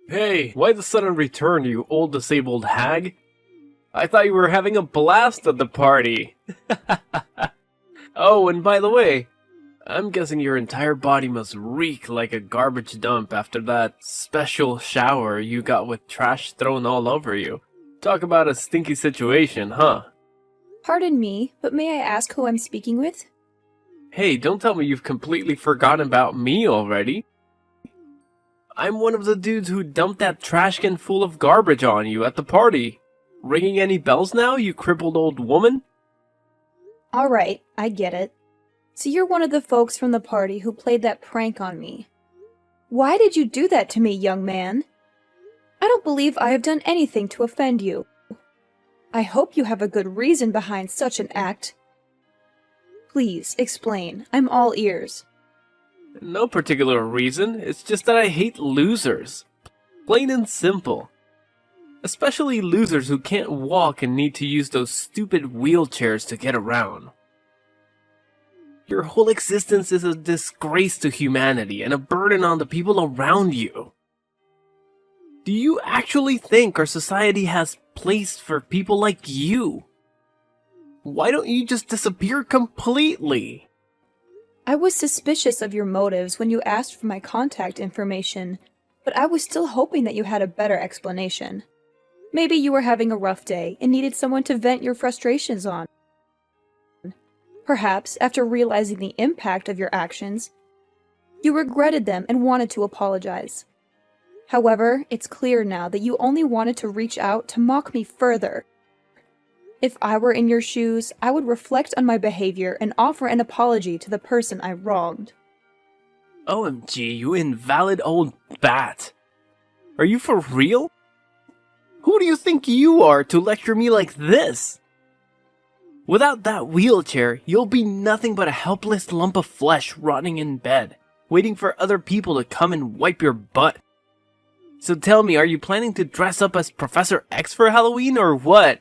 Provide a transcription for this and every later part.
Hey, why the sudden return, you old disabled hag? I thought you were having a blast at the party. Oh, and by the way, I'm guessing your entire body must reek like a garbage dump after that special shower you got with trash thrown all over you. Talk about a stinky situation, huh? Pardon me, but may I ask who I'm speaking with? Hey, don't tell me you've completely forgotten about me already. I'm one of the dudes who dumped that trash can full of garbage on you at the party. Ringing any bells now, you crippled old woman? Alright, I get it. So you're one of the folks from the party who played that prank on me. Why did you do that to me, young man? I don't believe I have done anything to offend you. I hope you have a good reason behind such an act. Please, explain. I'm all ears. No particular reason, it's just that I hate losers. Plain and simple. Especially losers who can't walk and need to use those stupid wheelchairs to get around. Your whole existence is a disgrace to humanity and a burden on the people around you. Do you actually think our society has place for people like you? Why don't you just disappear completely? I was suspicious of your motives when you asked for my contact information, but I was still hoping that you had a better explanation. Maybe you were having a rough day and needed someone to vent your frustrations on. Perhaps, after realizing the impact of your actions, you regretted them and wanted to apologize. However, it's clear now that you only wanted to reach out to mock me further. If I were in your shoes, I would reflect on my behavior and offer an apology to the person I wronged. OMG, you invalid old bat. Are you for real? Who do you think you are to lecture me like this? Without that wheelchair, you'll be nothing but a helpless lump of flesh rotting in bed, waiting for other people to come and wipe your butt. So tell me, are you planning to dress up as Professor X for Halloween or what?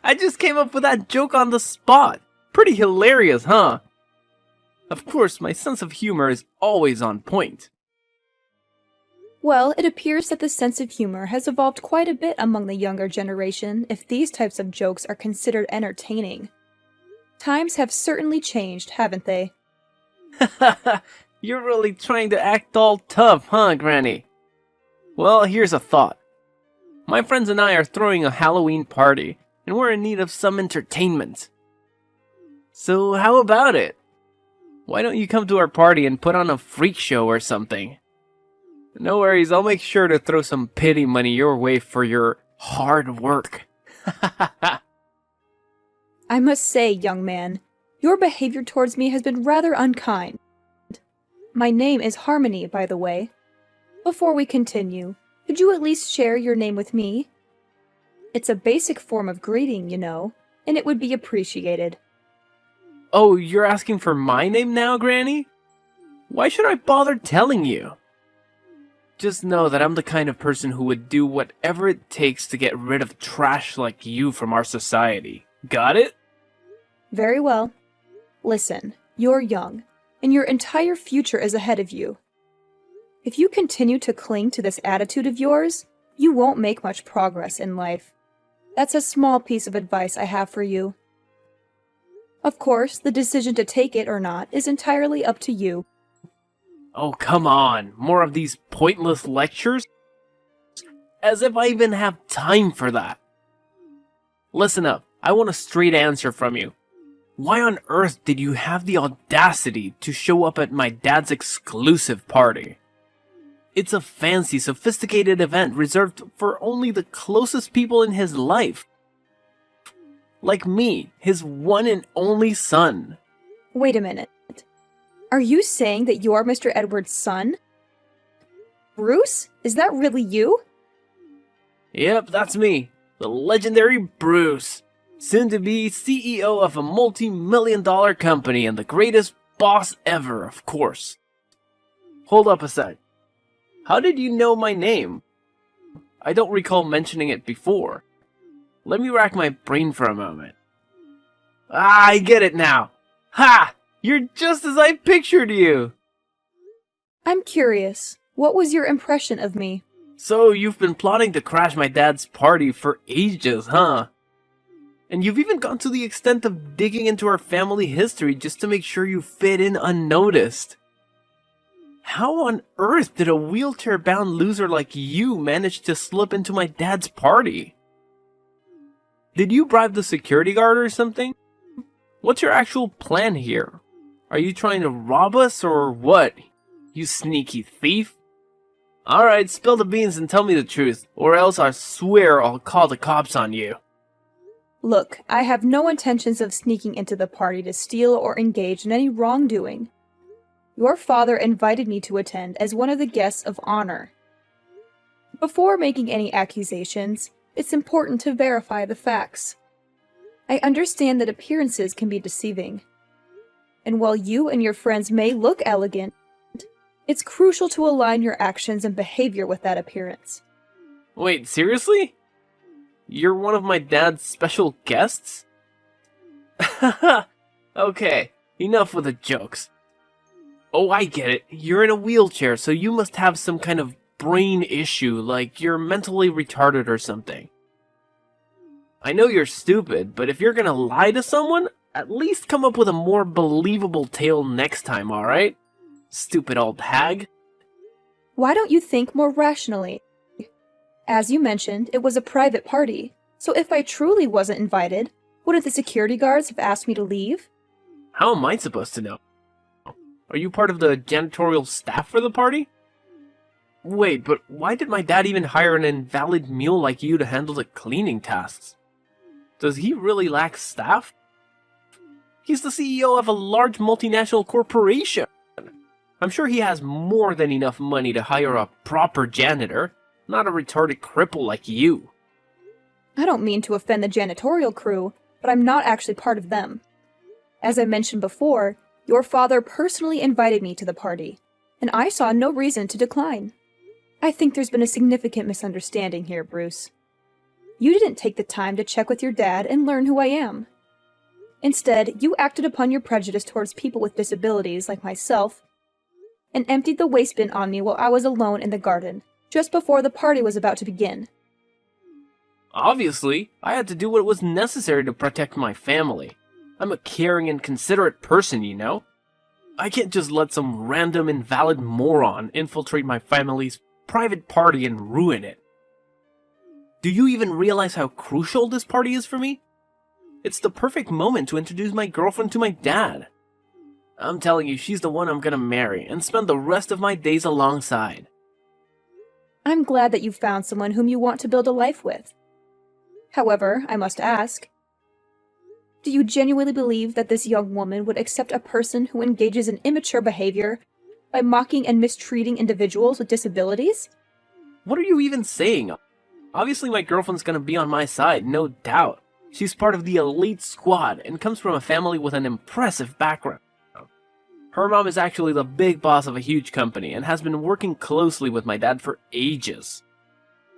I just came up with that joke on the spot. Pretty hilarious, huh? Of course, my sense of humor is always on point. Well, it appears that the sense of humor has evolved quite a bit among the younger generation if these types of jokes are considered entertaining. Times have certainly changed, haven't they? You're really trying to act all tough, huh, Granny? Well, here's a thought. My friends and I are throwing a Halloween party, and we're in need of some entertainment. So how about it? Why don't you come to our party and put on a freak show or something? No worries, I'll make sure to throw some pity money your way for your hard work. I must say, young man, your behavior towards me has been rather unkind. My name is Harmony, by the way. Before we continue, could you at least share your name with me? It's a basic form of greeting, you know, and it would be appreciated. Oh, you're asking for my name now, Granny? Why should I bother telling you? Just know that I'm the kind of person who would do whatever it takes to get rid of trash like you from our society. Got it? Very well. Listen, you're young, and your entire future is ahead of you. If you continue to cling to this attitude of yours, you won't make much progress in life. That's a small piece of advice I have for you. Of course, the decision to take it or not is entirely up to you. Oh, come on. More of these pointless lectures? As if I even have time for that. Listen up. I want a straight answer from you. Why on earth did you have the audacity to show up at my dad's exclusive party? It's a fancy, sophisticated event reserved for only the closest people in his life. Like me, his one and only son. Wait a minute. Are you saying that you're Mr. Edward's son? Bruce? Is that really you? Yep, that's me. The legendary Bruce. Soon to be CEO of a multi-million-dollar company and the greatest boss ever, of course. Hold up a sec. How did you know my name? I don't recall mentioning it before. Let me rack my brain for a moment. Ah, I get it now. Ha! You're just as I pictured you! I'm curious, what was your impression of me? So you've been plotting to crash my dad's party for ages, huh? And you've even gone to the extent of digging into our family history just to make sure you fit in unnoticed. How on earth did a wheelchair-bound loser like you manage to slip into my dad's party? Did you bribe the security guard or something? What's your actual plan here? Are you trying to rob us or what? You sneaky thief? Alright, spill the beans and tell me the truth, or else I swear I'll call the cops on you. Look, I have no intentions of sneaking into the party to steal or engage in any wrongdoing. Your father invited me to attend as one of the guests of honor. Before making any accusations, it's important to verify the facts. I understand that appearances can be deceiving. And while you and your friends may look elegant, it's crucial to align your actions and behavior with that appearance. Wait, seriously? You're one of my dad's special guests? Okay, enough with the jokes. Oh, I get it. You're in a wheelchair, so you must have some kind of brain issue, like you're mentally retarded or something. I know you're stupid, but if you're gonna lie to someone, at least come up with a more believable tale next time, alright? Stupid old hag. Why don't you think more rationally? As you mentioned, it was a private party, so if I truly wasn't invited, wouldn't the security guards have asked me to leave? How am I supposed to know? Are you part of the janitorial staff for the party? Wait, but why did my dad even hire an invalid mule like you to handle the cleaning tasks? Does he really lack staff? He's the CEO of a large multinational corporation. I'm sure he has more than enough money to hire a proper janitor, not a retarded cripple like you. I don't mean to offend the janitorial crew, but I'm not actually part of them. As I mentioned before, your father personally invited me to the party, and I saw no reason to decline. I think there's been a significant misunderstanding here, Bruce. You didn't take the time to check with your dad and learn who I am. Instead, you acted upon your prejudice towards people with disabilities like myself and emptied the waste bin on me while I was alone in the garden, just before the party was about to begin. Obviously, I had to do what was necessary to protect my family. I'm a caring and considerate person, you know? I can't just let some random invalid moron infiltrate my family's private party and ruin it. Do you even realize how crucial this party is for me? It's the perfect moment to introduce my girlfriend to my dad. I'm telling you, she's the one I'm gonna marry and spend the rest of my days alongside. I'm glad that you've found someone whom you want to build a life with. However, I must ask, do you genuinely believe that this young woman would accept a person who engages in immature behavior by mocking and mistreating individuals with disabilities? What are you even saying? Obviously my girlfriend's gonna be on my side, no doubt. She's part of the elite squad and comes from a family with an impressive background. Her mom is actually the big boss of a huge company and has been working closely with my dad for ages.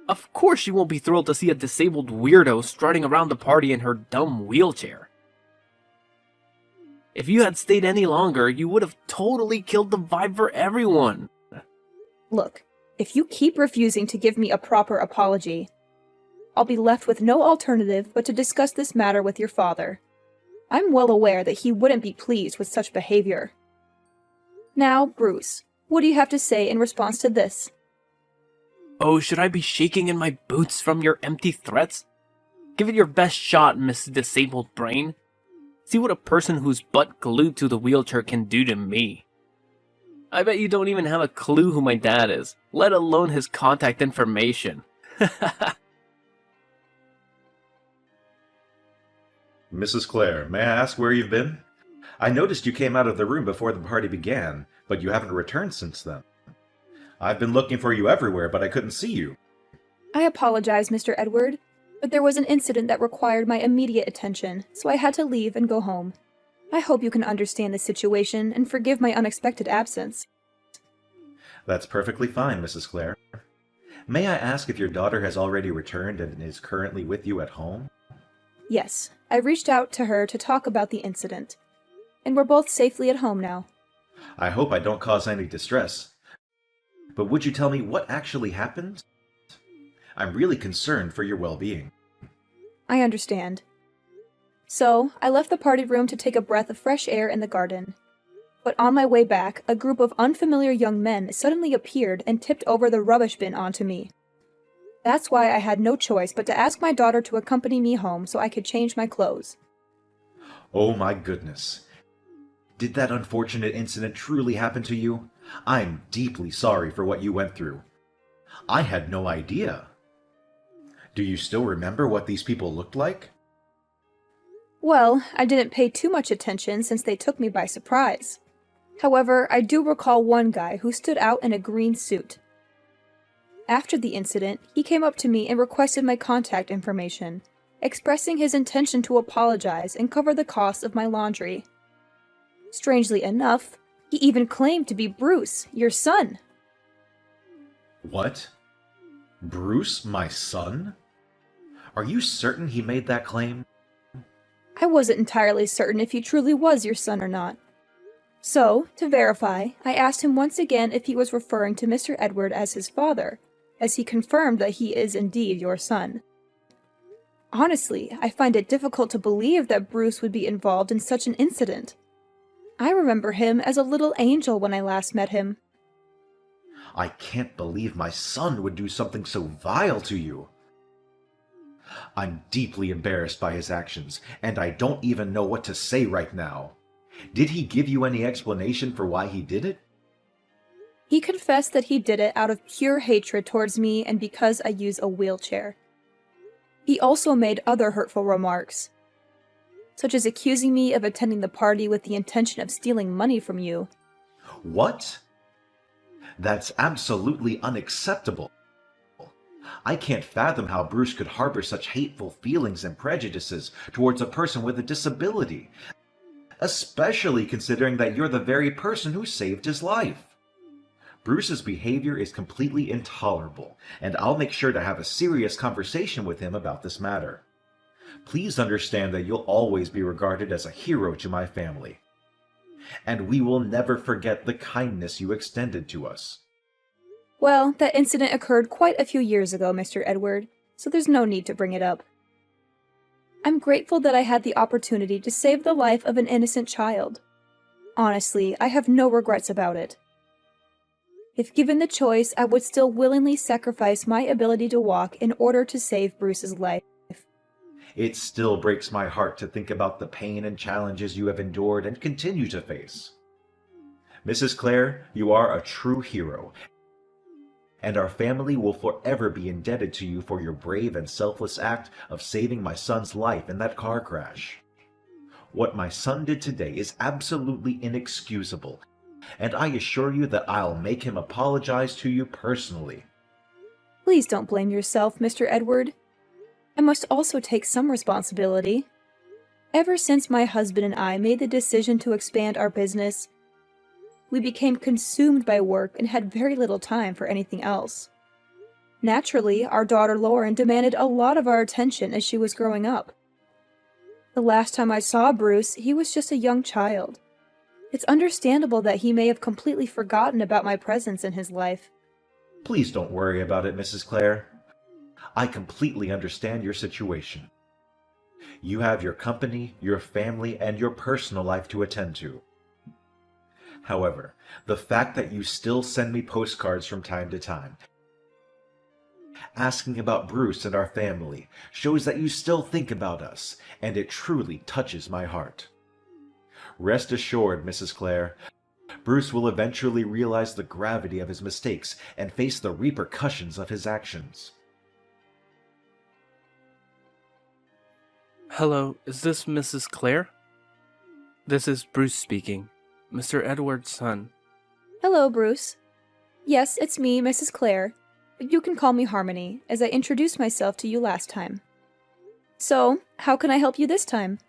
Of course she won't be thrilled to see a disabled weirdo strutting around the party in her dumb wheelchair. If you had stayed any longer, you would have totally killed the vibe for everyone. Look, if you keep refusing to give me a proper apology, I'll be left with no alternative but to discuss this matter with your father. I'm well aware that he wouldn't be pleased with such behavior. Now, Bruce, what do you have to say in response to this? Oh, should I be shaking in my boots from your empty threats? Give it your best shot, Miss Disabled Brain. See what a person who's butt glued to the wheelchair can do to me. I bet you don't even have a clue who my dad is, let alone his contact information. Mrs. Clare, may I ask where you've been? I noticed you came out of the room before the party began, but you haven't returned since then. I've been looking for you everywhere, but I couldn't see you. I apologize, Mr. Edward, but there was an incident that required my immediate attention, so I had to leave and go home. I hope you can understand the situation and forgive my unexpected absence. That's perfectly fine, Mrs. Clare. May I ask if your daughter has already returned and is currently with you at home? Yes, I reached out to her to talk about the incident, and we're both safely at home now. I hope I don't cause any distress, But would you tell me what actually happened? I'm really concerned for your well-being. I understand. So, I left the party room to take a breath of fresh air in the garden. But on my way back, a group of unfamiliar young men suddenly appeared and tipped over the rubbish bin onto me. That's why I had no choice but to ask my daughter to accompany me home so I could change my clothes. Oh my goodness. Did that unfortunate incident truly happen to you? I'm deeply sorry for what you went through. I had no idea. Do you still remember what these people looked like? Well, I didn't pay too much attention since they took me by surprise. However, I do recall one guy who stood out in a green suit. After the incident, he came up to me and requested my contact information, expressing his intention to apologize and cover the cost of my laundry. Strangely enough, he even claimed to be Bruce, your son. What? Bruce, my son? Are you certain he made that claim? I wasn't entirely certain if he truly was your son or not. So, to verify, I asked him once again if he was referring to Mr. Edward as his father, as he confirmed that he is indeed your son. Honestly, I find it difficult to believe that Bruce would be involved in such an incident. I remember him as a little angel when I last met him. I can't believe my son would do something so vile to you. I'm deeply embarrassed by his actions, and I don't even know what to say right now. Did he give you any explanation for why he did it? He confessed that he did it out of pure hatred towards me and because I use a wheelchair. He also made other hurtful remarks, such as accusing me of attending the party with the intention of stealing money from you. What? That's absolutely unacceptable. I can't fathom how Bruce could harbor such hateful feelings and prejudices towards a person with a disability, especially considering that you're the very person who saved his life. Bruce's behavior is completely intolerable, and I'll make sure to have a serious conversation with him about this matter. Please understand that you'll always be regarded as a hero to my family, and we will never forget the kindness you extended to us. Well, that incident occurred quite a few years ago, Mr. Edward, so there's no need to bring it up. I'm grateful that I had the opportunity to save the life of an innocent child. Honestly, I have no regrets about it. If given the choice, I would still willingly sacrifice my ability to walk in order to save Bruce's life. It still breaks my heart to think about the pain and challenges you have endured and continue to face. Mrs. Clare, you are a true hero, and our family will forever be indebted to you for your brave and selfless act of saving my son's life in that car crash. What my son did today is absolutely inexcusable, and I assure you that I'll make him apologize to you personally. Please don't blame yourself, Mr. Edward. I must also take some responsibility. Ever since my husband and I made the decision to expand our business, we became consumed by work and had very little time for anything else. Naturally, our daughter Lauren demanded a lot of our attention as she was growing up. The last time I saw Bruce, he was just a young child. It's understandable that he may have completely forgotten about my presence in his life. Please don't worry about it, Mrs. Clare. I completely understand your situation. You have your company, your family, and your personal life to attend to. However, the fact that you still send me postcards from time to time, asking about Bruce and our family, shows that you still think about us, and it truly touches my heart. Rest assured, Mrs. Clare, Bruce will eventually realize the gravity of his mistakes and face the repercussions of his actions. Hello, is this Mrs. Clare? This is Bruce speaking, Mr. Edward's son. Hello, Bruce. Yes, it's me, Mrs. Clare, but you can call me Harmony, as I introduced myself to you last time. So, how can I help you this time?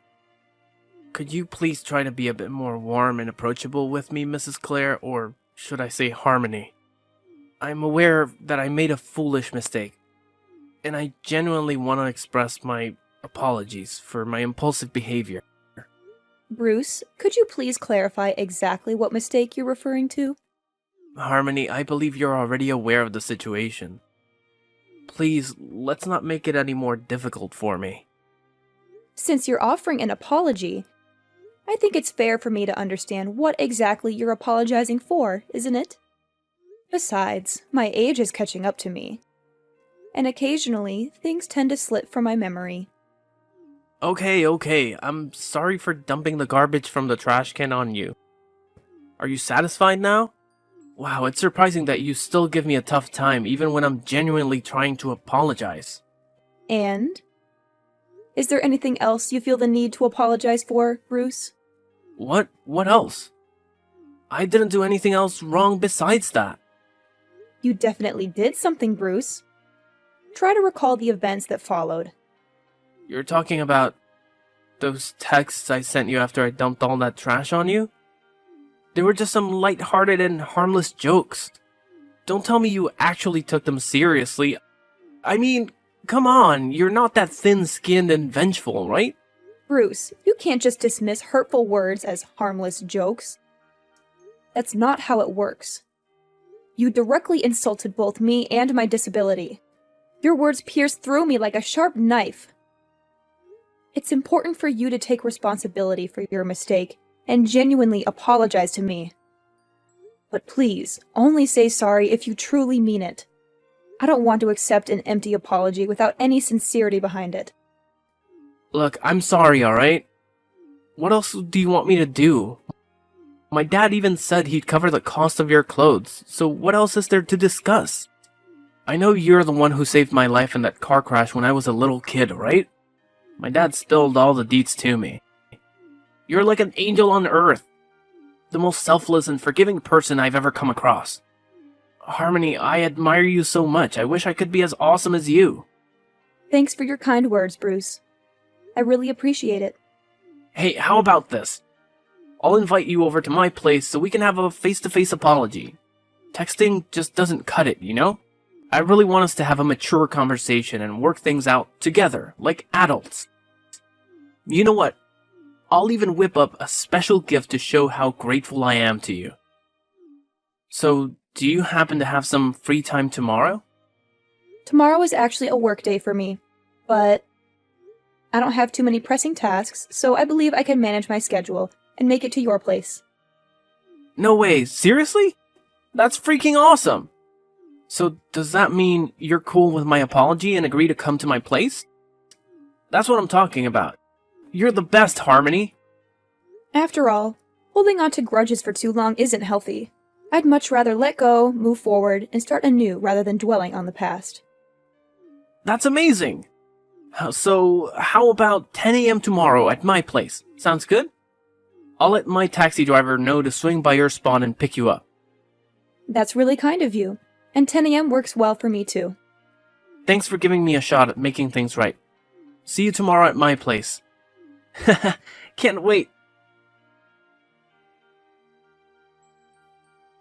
Could you please try to be a bit more warm and approachable with me, Mrs. Clare, or should I say Harmony? I'm aware that I made a foolish mistake, and I genuinely want to express my apologies for my impulsive behavior. Bruce, could you please clarify exactly what mistake you're referring to? Harmony, I believe you're already aware of the situation. Please, let's not make it any more difficult for me. Since you're offering an apology, I think it's fair for me to understand what exactly you're apologizing for, isn't it? Besides, my age is catching up to me, and occasionally things tend to slip from my memory. Okay, I'm sorry for dumping the garbage from the trash can on you. Are you satisfied now? Wow, it's surprising that you still give me a tough time even when I'm genuinely trying to apologize. And? Is there anything else you feel the need to apologize for, Bruce? What else? I didn't do anything else wrong besides that. You definitely did something, Bruce. Try to recall the events that followed. You're talking about those texts I sent you after I dumped all that trash on you? They were just some light-hearted and harmless jokes. Don't tell me you actually took them seriously. I mean, come on, you're not that thin-skinned and vengeful, right? Bruce, you can't just dismiss hurtful words as harmless jokes. That's not how it works. You directly insulted both me and my disability. Your words pierced through me like a sharp knife. It's important for you to take responsibility for your mistake and genuinely apologize to me. But please, only say sorry if you truly mean it. I don't want to accept an empty apology without any sincerity behind it. Look, I'm sorry, alright? What else do you want me to do? My dad even said he'd cover the cost of your clothes, so what else is there to discuss? I know you're the one who saved my life in that car crash when I was a little kid, right? My dad spilled all the deets to me. You're like an angel on earth. The most selfless and forgiving person I've ever come across. Harmony, I admire you so much. I wish I could be as awesome as you. Thanks for your kind words, Bruce. I really appreciate it. Hey, how about this? I'll invite you over to my place so we can have a face-to-face apology. Texting just doesn't cut it, you know? I really want us to have a mature conversation and work things out together, like adults. You know what? I'll even whip up a special gift to show how grateful I am to you. So, do you happen to have some free time tomorrow? Tomorrow is actually a work day for me, but I don't have too many pressing tasks, so I believe I can manage my schedule and make it to your place. No way, seriously? That's freaking awesome! So does that mean you're cool with my apology and agree to come to my place? That's what I'm talking about. You're the best, Harmony! After all, holding on to grudges for too long isn't healthy. I'd much rather let go, move forward, and start anew rather than dwelling on the past. That's amazing! So, how about 10 a.m. tomorrow at my place? Sounds good? I'll let my taxi driver know to swing by your spot and pick you up. That's really kind of you, and 10 a.m. works well for me too. Thanks for giving me a shot at making things right. See you tomorrow at my place. Can't wait.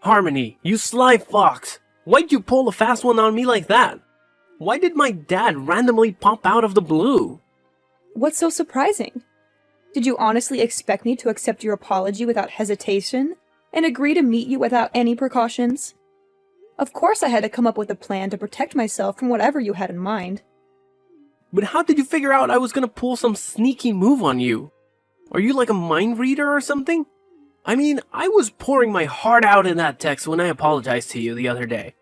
Harmony, you sly fox! Why'd you pull a fast one on me like that? Why did my dad randomly pop out of the blue? What's so surprising? Did you honestly expect me to accept your apology without hesitation and agree to meet you without any precautions? Of course I had to come up with a plan to protect myself from whatever you had in mind. But how did you figure out I was gonna pull some sneaky move on you? Are you like a mind reader or something? I mean, I was pouring my heart out in that text when I apologized to you the other day.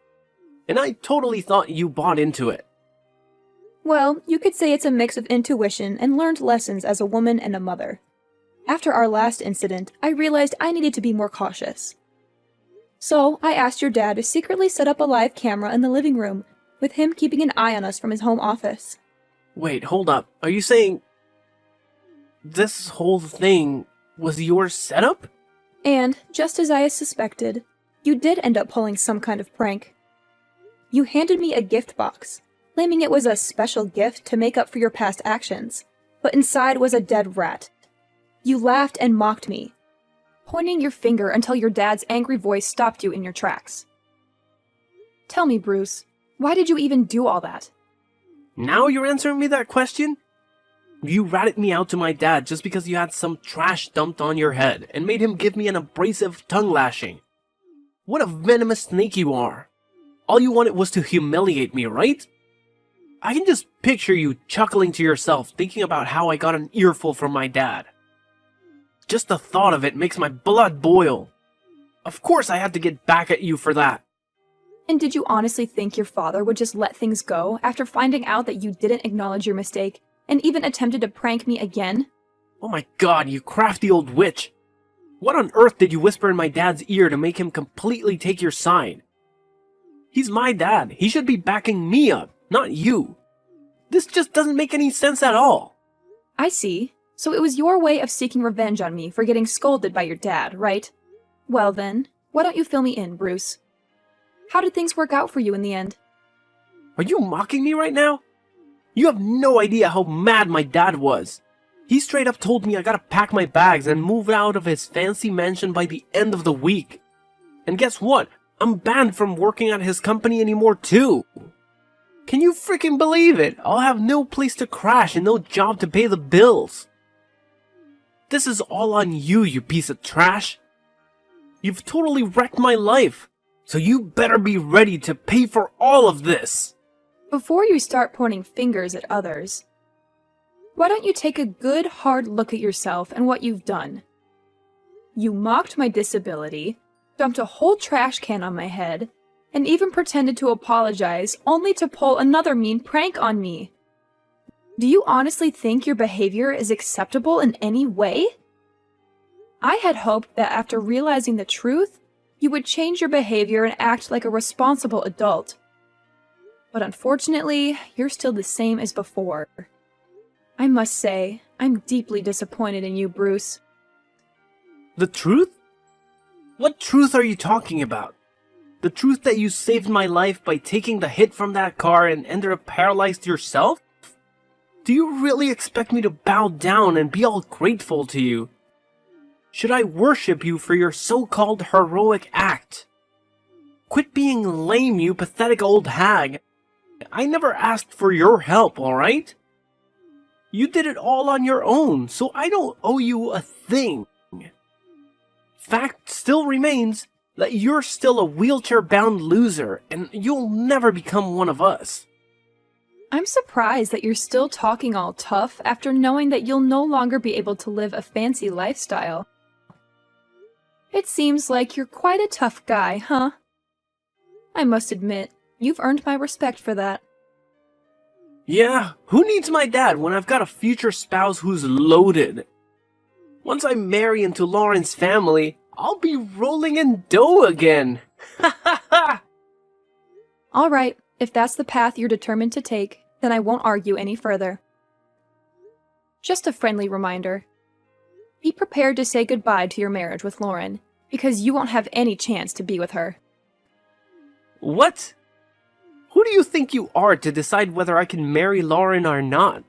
And I totally thought you bought into it. Well, you could say it's a mix of intuition and learned lessons as a woman and a mother. After our last incident, I realized I needed to be more cautious. So, I asked your dad to secretly set up a live camera in the living room, with him keeping an eye on us from his home office. Wait, hold up. Are you saying this whole thing was your setup? And, just as I suspected, you did end up pulling some kind of prank. You handed me a gift box, claiming it was a special gift to make up for your past actions, but inside was a dead rat. You laughed and mocked me, pointing your finger until your dad's angry voice stopped you in your tracks. Tell me, Bruce, why did you even do all that? Now you're answering me that question? You ratted me out to my dad just because you had some trash dumped on your head and made him give me an abrasive tongue lashing. What a venomous snake you are. All you wanted was to humiliate me, right? I can just picture you chuckling to yourself, thinking about how I got an earful from my dad. Just the thought of it makes my blood boil. Of course I had to get back at you for that. And did you honestly think your father would just let things go after finding out that you didn't acknowledge your mistake and even attempted to prank me again? Oh my god, you crafty old witch. What on earth did you whisper in my dad's ear to make him completely take your side? He's my dad. He should be backing me up, not you. This just doesn't make any sense at all. I see. So it was your way of seeking revenge on me for getting scolded by your dad, right? Well then, why don't you fill me in, Bruce? How did things work out for you in the end? Are you mocking me right now? You have no idea how mad my dad was. He straight up told me I gotta pack my bags and move out of his fancy mansion by the end of the week. And guess what? I'm banned from working at his company anymore too. Can you freaking believe it? I'll have no place to crash and no job to pay the bills. This is all on you, you piece of trash. You've totally wrecked my life, so you better be ready to pay for all of this. Before you start pointing fingers at others, why don't you take a good hard look at yourself and what you've done? You mocked my disability, dumped a whole trash can on my head, and even pretended to apologize only to pull another mean prank on me. Do you honestly think your behavior is acceptable in any way? I had hoped that after realizing the truth, you would change your behavior and act like a responsible adult. But unfortunately, you're still the same as before. I must say, I'm deeply disappointed in you, Bruce. The truth? What truth are you talking about? The truth that you saved my life by taking the hit from that car and ended up paralyzed yourself? Do you really expect me to bow down and be all grateful to you? Should I worship you for your so-called heroic act? Quit being lame, you pathetic old hag. I never asked for your help, alright? You did it all on your own, so I don't owe you a thing. Fact still remains that you're still a wheelchair-bound loser, and you'll never become one of us. I'm surprised that you're still talking all tough after knowing that you'll no longer be able to live a fancy lifestyle. It seems like you're quite a tough guy, huh? I must admit, you've earned my respect for that. Yeah, who needs my dad when I've got a future spouse who's loaded? Once I marry into Lauren's family, I'll be rolling in dough again. Ha ha ha! Alright, if that's the path you're determined to take, then I won't argue any further. Just a friendly reminder. Be prepared to say goodbye to your marriage with Lauren, because you won't have any chance to be with her. What? Who do you think you are to decide whether I can marry Lauren or not?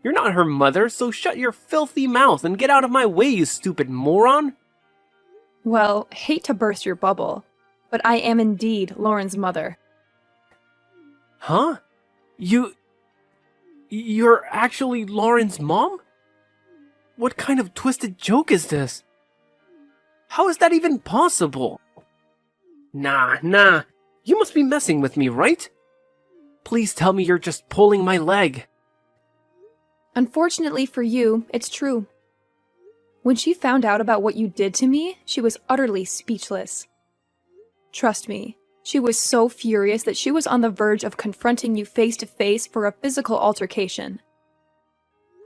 You're not her mother, so shut your filthy mouth and get out of my way, you stupid moron! Well, hate to burst your bubble, but I am indeed Lauren's mother. Huh? You're actually Lauren's mom? What kind of twisted joke is this? How is that even possible? Nah. You must be messing with me, right? Please tell me you're just pulling my leg. Unfortunately for you, it's true. When she found out about what you did to me, she was utterly speechless. Trust me, she was so furious that she was on the verge of confronting you face to face for a physical altercation.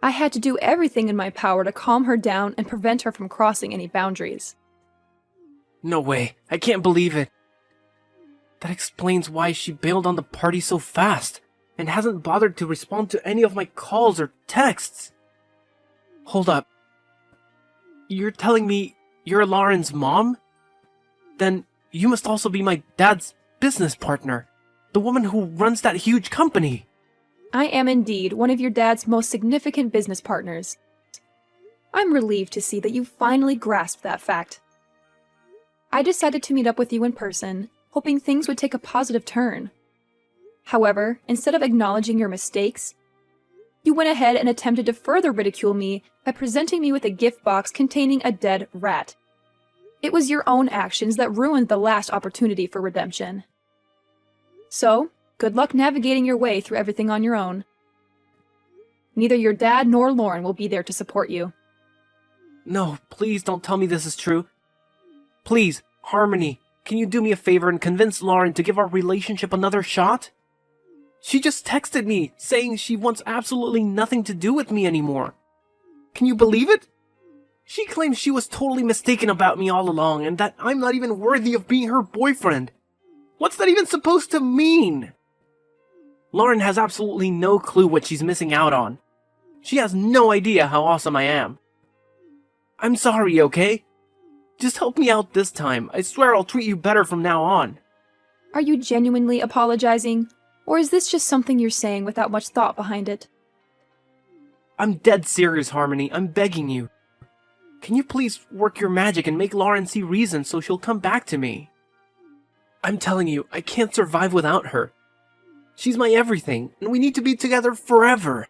I had to do everything in my power to calm her down and prevent her from crossing any boundaries. No way, I can't believe it. That explains why she bailed on the party so fast, and hasn't bothered to respond to any of my calls or texts. Hold up. You're telling me you're Lauren's mom? Then you must also be my dad's business partner, the woman who runs that huge company. I am indeed one of your dad's most significant business partners. I'm relieved to see that you finally grasped that fact. I decided to meet up with you in person, hoping things would take a positive turn. However, instead of acknowledging your mistakes, you went ahead and attempted to further ridicule me by presenting me with a gift box containing a dead rat. It was your own actions that ruined the last opportunity for redemption. So, good luck navigating your way through everything on your own. Neither your dad nor Lauren will be there to support you. No, please don't tell me this is true. Please, Harmony, can you do me a favor and convince Lauren to give our relationship another shot? She just texted me saying she wants absolutely nothing to do with me anymore. Can you believe it? She claims she was totally mistaken about me all along and that I'm not even worthy of being her boyfriend. What's that even supposed to mean? Lauren has absolutely no clue what she's missing out on. She has no idea how awesome I am. I'm sorry, okay? Just help me out this time. I swear I'll treat you better from now on. Are you genuinely apologizing? Or is this just something you're saying without much thought behind it? I'm dead serious, Harmony. I'm begging you. Can you please work your magic and make Lauren see reason so she'll come back to me? I'm telling you, I can't survive without her. She's my everything, and we need to be together forever.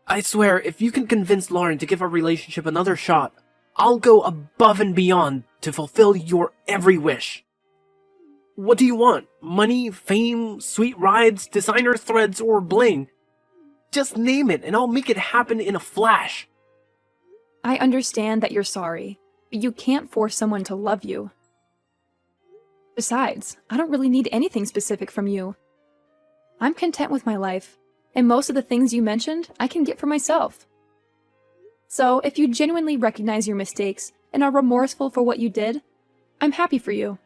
I swear, if you can convince Lauren to give our relationship another shot, I'll go above and beyond to fulfill your every wish. What do you want? Money, fame, sweet rides, designer threads, or bling? Just name it, and I'll make it happen in a flash. I understand that you're sorry, but you can't force someone to love you. Besides, I don't really need anything specific from you. I'm content with my life, and most of the things you mentioned I can get for myself. So, if you genuinely recognize your mistakes and are remorseful for what you did, I'm happy for you.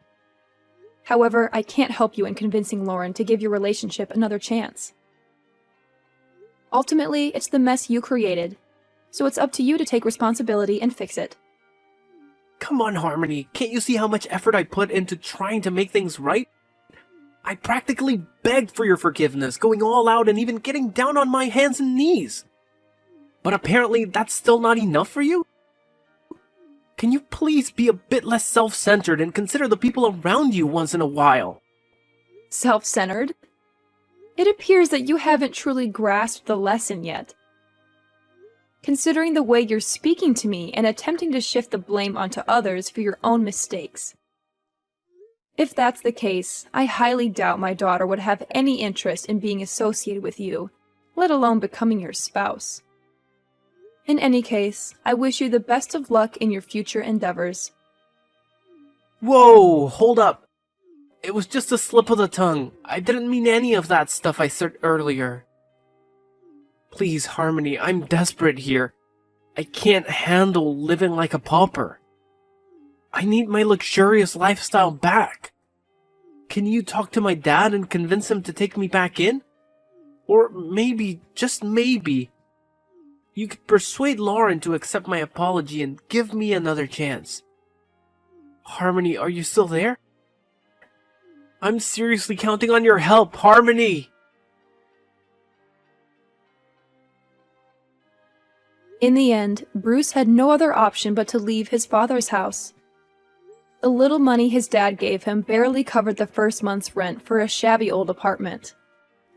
However, I can't help you in convincing Lauren to give your relationship another chance. Ultimately, it's the mess you created, so it's up to you to take responsibility and fix it. Come on, Harmony. Can't you see how much effort I put into trying to make things right? I practically begged for your forgiveness, going all out and even getting down on my hands and knees. But apparently that's still not enough for you? Can you please be a bit less self-centered and consider the people around you once in a while? Self-centered? It appears that you haven't truly grasped the lesson yet. Considering the way you're speaking to me and attempting to shift the blame onto others for your own mistakes. If that's the case, I highly doubt my daughter would have any interest in being associated with you, let alone becoming your spouse. In any case, I wish you the best of luck in your future endeavors. Whoa, hold up. It was just a slip of the tongue. I didn't mean any of that stuff I said earlier. Please, Harmony, I'm desperate here. I can't handle living like a pauper. I need my luxurious lifestyle back. Can you talk to my dad and convince him to take me back in? Or maybe, just maybe, you could persuade Lauren to accept my apology and give me another chance. Harmony, are you still there? I'm seriously counting on your help, Harmony! In the end, Bruce had no other option but to leave his father's house. The little money his dad gave him barely covered the first month's rent for a shabby old apartment.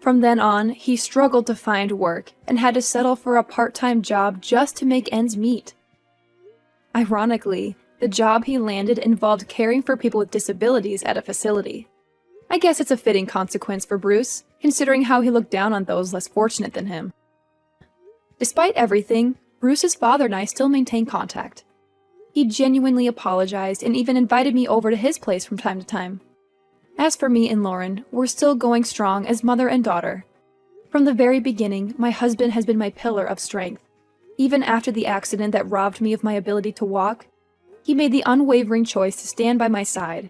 From then on, he struggled to find work and had to settle for a part-time job just to make ends meet. Ironically, the job he landed involved caring for people with disabilities at a facility. I guess it's a fitting consequence for Bruce, considering how he looked down on those less fortunate than him. Despite everything, Bruce's father and I still maintain contact. He genuinely apologized and even invited me over to his place from time to time. As for me and Lauren, we're still going strong as mother and daughter. From the very beginning, my husband has been my pillar of strength. Even after the accident that robbed me of my ability to walk, he made the unwavering choice to stand by my side,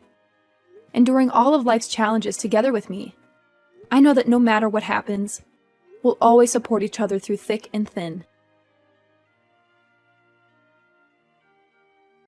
enduring all of life's challenges together with me. I know that no matter what happens, we'll always support each other through thick and thin.